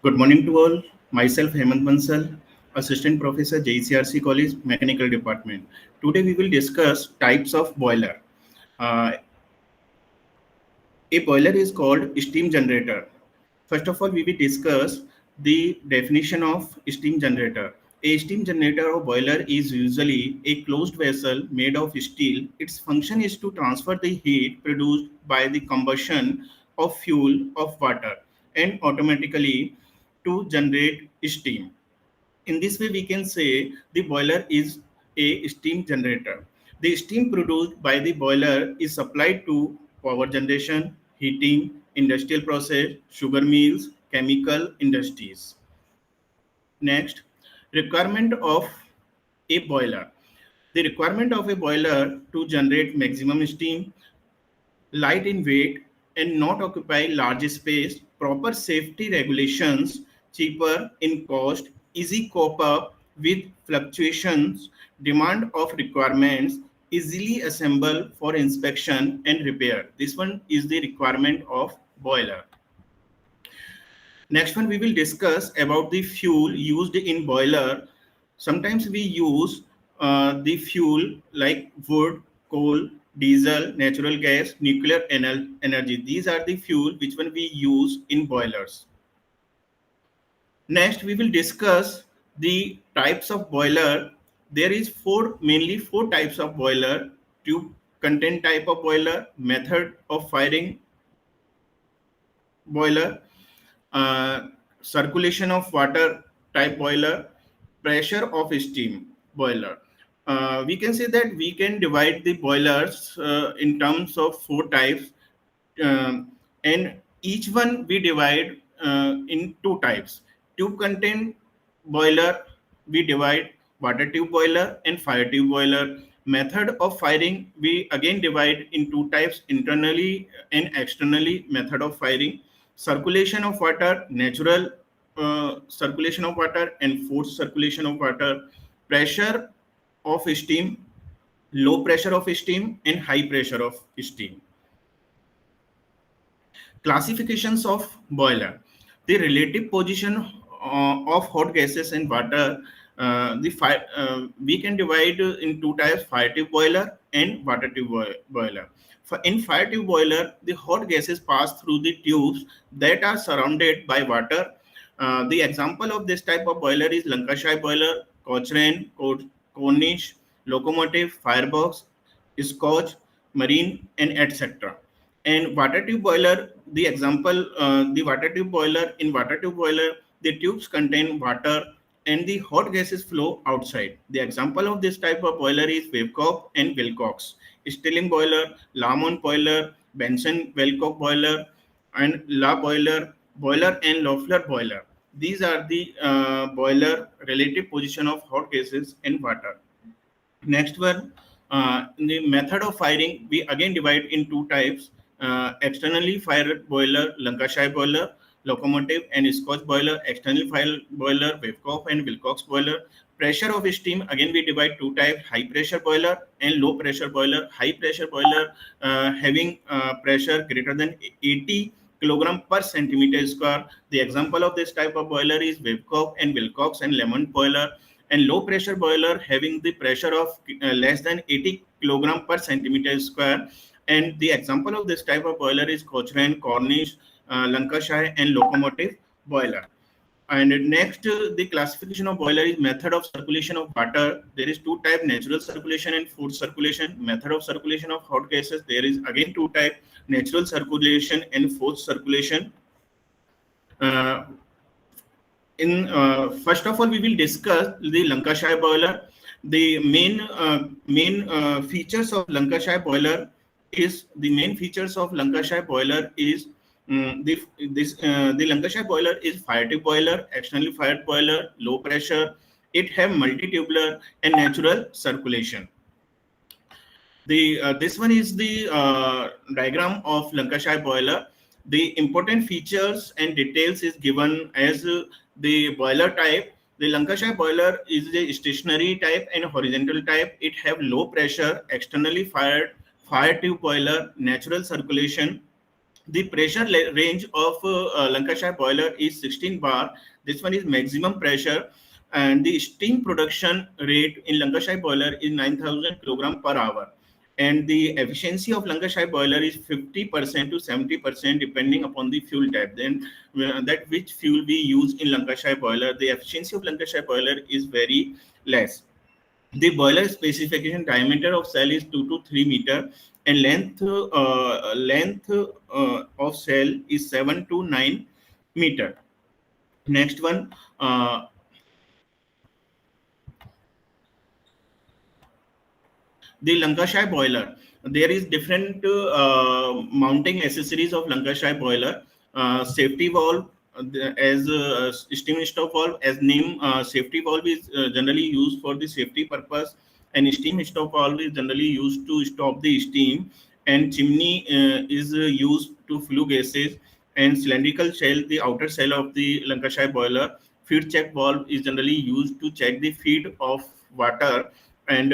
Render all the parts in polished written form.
Good morning to all. Myself Hemant Bansal, Assistant Professor JCRC College Mechanical Department. Today we will discuss types of boiler. Uh, a boiler is called steam generator. First of all, we will discuss the definition of steam generator. A steam generator or boiler is usually a closed vessel made of steel. Its function is to transfer the heat produced by the combustion of fuel of water and automatically to generate steam. In this way, we can say the boiler is a steam generator. The steam produced by the boiler is supplied to power generation, heating, industrial process, sugar mills, chemical industries. Next, requirement of a boiler. The requirement of a boiler to generate maximum steam, light in weight, and not occupy large space, proper safety regulations, cheaper in cost, easy cope up with fluctuations, demand of requirements, easily assemble for inspection and repair. This one is the requirement of boiler. Next one we will discuss about the fuel used in boiler. Sometimes we use the fuel like wood, coal, diesel, natural gas, nuclear energy. These are the fuel which one we use in boilers. Next we will discuss the types of boiler. There is mainly four types of boiler: tube content type of boiler, method of firing boiler, uh, circulation of water type boiler, pressure of steam boiler. We can say that we can divide the boilers in terms of four types, and each one we divide in two types. Tube content boiler we divide water tube boiler and fire tube boiler. Method of firing we again divide in two types: internally and externally method of firing. Circulation of water, natural circulation of water and forced circulation of water. Pressure of steam, low pressure of steam and high pressure of steam. Classifications of boiler: the relative position of hot gases and water. We can divide in two types: fire tube boiler and water tube boiler. In fire tube boiler, the hot gases pass through the tubes that are surrounded by water. The example of this type of boiler is Lancashire boiler, Cochrane, Cornish, locomotive, firebox, Scotch, marine, and etc. And water tube boiler, the example, the water tube boiler, in water tube boiler, the tubes contain water and the hot gases flow outside. The example of this type of boiler is Babcock and Wilcox. Stirling boiler, Lamont boiler, Benson Wilcox boiler, and La boiler, boiler and Loeffler boiler. These are the boiler relative position of hot gases and water. Next one, the method of firing, we again divide in two types: externally fired boiler, Lancashire boiler, locomotive and Scotch boiler. Externally fired boiler, Babcock and Wilcox boiler. Pressure of steam, again we divide two types: high pressure boiler and low pressure boiler. High pressure boiler having pressure greater than 80 kilogram per centimeter square. The example of this type of boiler is Babcock and Wilcox and Lamont boiler. And low pressure boiler having the pressure of less than 80 kilogram per centimeter square. And the example of this type of boiler is Cochrane, Cornish, Lancashire and locomotive boiler. And next, the classification of boiler is method of circulation of water. There is two type: natural circulation and forced circulation. Method of circulation of hot gases, there is again two type: natural circulation and forced circulation. Uh, First of all, we will discuss the Lancashire boiler. The main features of Lancashire boiler is the Lancashire boiler is fire tube boiler, externally fired boiler, low pressure. It have multi-tubular and natural circulation. This one is the diagram of Lancashire boiler. The important features and details is given as the boiler type. The Lancashire boiler is a stationary type and horizontal type. It have low pressure, externally fired, fire tube boiler, natural circulation. The pressure range of Lancashire boiler is 16 bar. This one is maximum pressure, and the steam production rate in Lancashire boiler is 9,000 kilogram per hour. And the efficiency of Lancashire boiler is 50% to 70% depending upon the fuel type. Then that which fuel we use in Lancashire boiler, the efficiency of Lancashire boiler is very less. The boiler specification diameter of cell is 2 to 3 meter, and length of cell is 7 to 9 meter. Next one, the Lancashire boiler. There is different mounting accessories of Lancashire boiler. Safety valve, as steam stop valve, as name, safety valve is generally used for the safety purpose, and steam stop valve is generally used to stop the steam, and chimney is used to flue gases, and cylindrical shell, the outer shell of the Lancashire boiler. Feed check valve is generally used to check the feed of water, and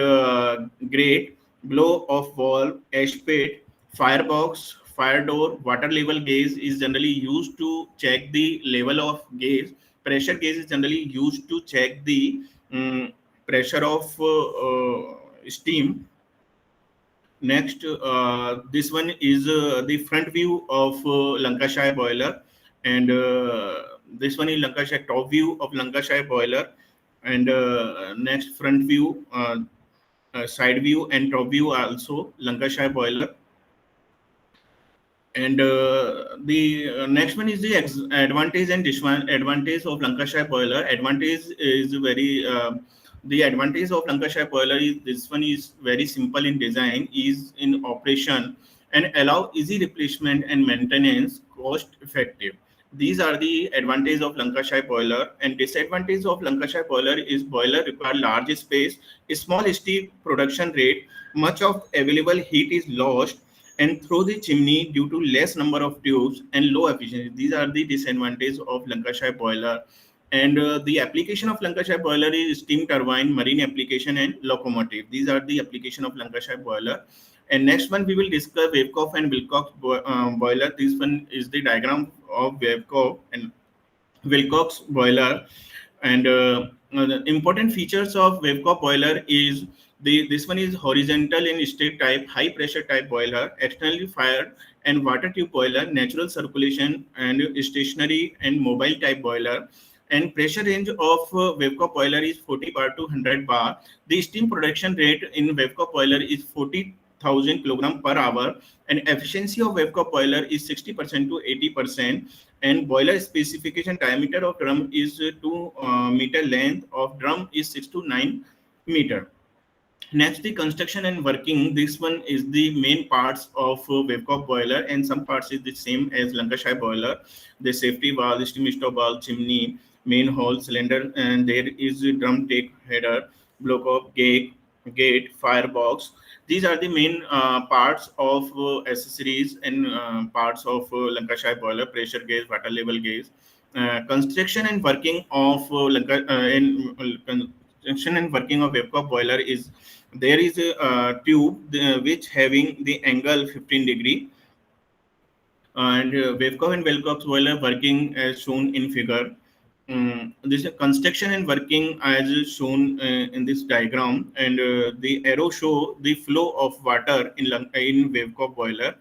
grate, blow off valve, ash pit, firebox, fire door, water level gauge is generally used to check the level of gauge. Pressure gauge is generally used to check the pressure of steam. Next, this one is the front view of Lancashire boiler, and this one is Lancashire top view of Lancashire boiler, and next front view, side view and top view are also Lancashire boiler. And the next one is the advantage and disadvantage of Lancashire boiler. Advantage is very the advantage of Lancashire boiler is this one is very simple in design, is in operation, and allow easy replacement and maintenance, cost effective. These are the advantage of Lancashire boiler. And disadvantage of Lancashire boiler is boiler require large space, small steam production rate, much of available heat is lost and through the chimney due to less number of tubes and low efficiency. These are the disadvantages of Lancashire boiler. And the application of Lancashire boiler is steam turbine, marine application, and locomotive. These are the application of Lancashire boiler. And next one we will discuss Babcock and Wilcox boiler. This one is the diagram of Babcock and Wilcox boiler. And the important features of Babcock boiler is this one is horizontal in state type, high pressure type boiler, externally fired and water tube boiler, natural circulation and stationary and mobile type boiler. And pressure range of Babcock boiler is 40 bar to 100 bar. The steam production rate in Babcock boiler is 40,000 kilogram per hour, and efficiency of Babcock boiler is 60% to 80%. And boiler specification diameter of drum is 2 meter, length of drum is 6 to 9 meter. Next, the construction and working. This one is the main parts of Babcock boiler, and some parts is the same as Lancashire boiler. The safety valve, steam stop valve, chimney, main hall, cylinder, and there is a drum take header, block of gate, firebox. These are the main parts of accessories and parts of Lancashire boiler: pressure gauge, water level gauge. Construction and working of construction and working of Babcock boiler is there is a tube which having the angle 15 degree, and Babcock and Wilcox boiler working as shown in figure. This is construction and working as shown in this diagram, and the arrow show the flow of water in Babcock boiler.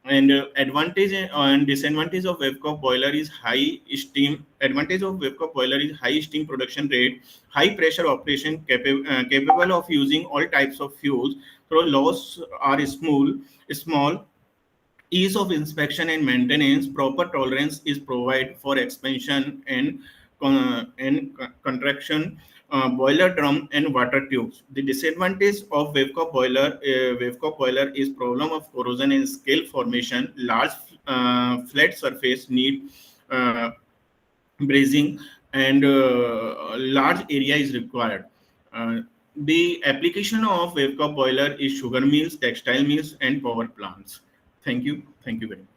And advantage and disadvantage of Babcock boiler is high steam. Advantage of Babcock boiler is high steam production rate, high pressure operation, capable of using all types of fuels. So loss are small. Ease of inspection and maintenance, proper tolerance is provided for expansion and contraction, boiler drum and water tubes. The disadvantage of Babcock boiler is problem of corrosion and scale formation. Large flat surface need brazing, and large area is required. The application of Babcock boiler is sugar mills, textile mills, and power plants. Thank you. Thank you very much.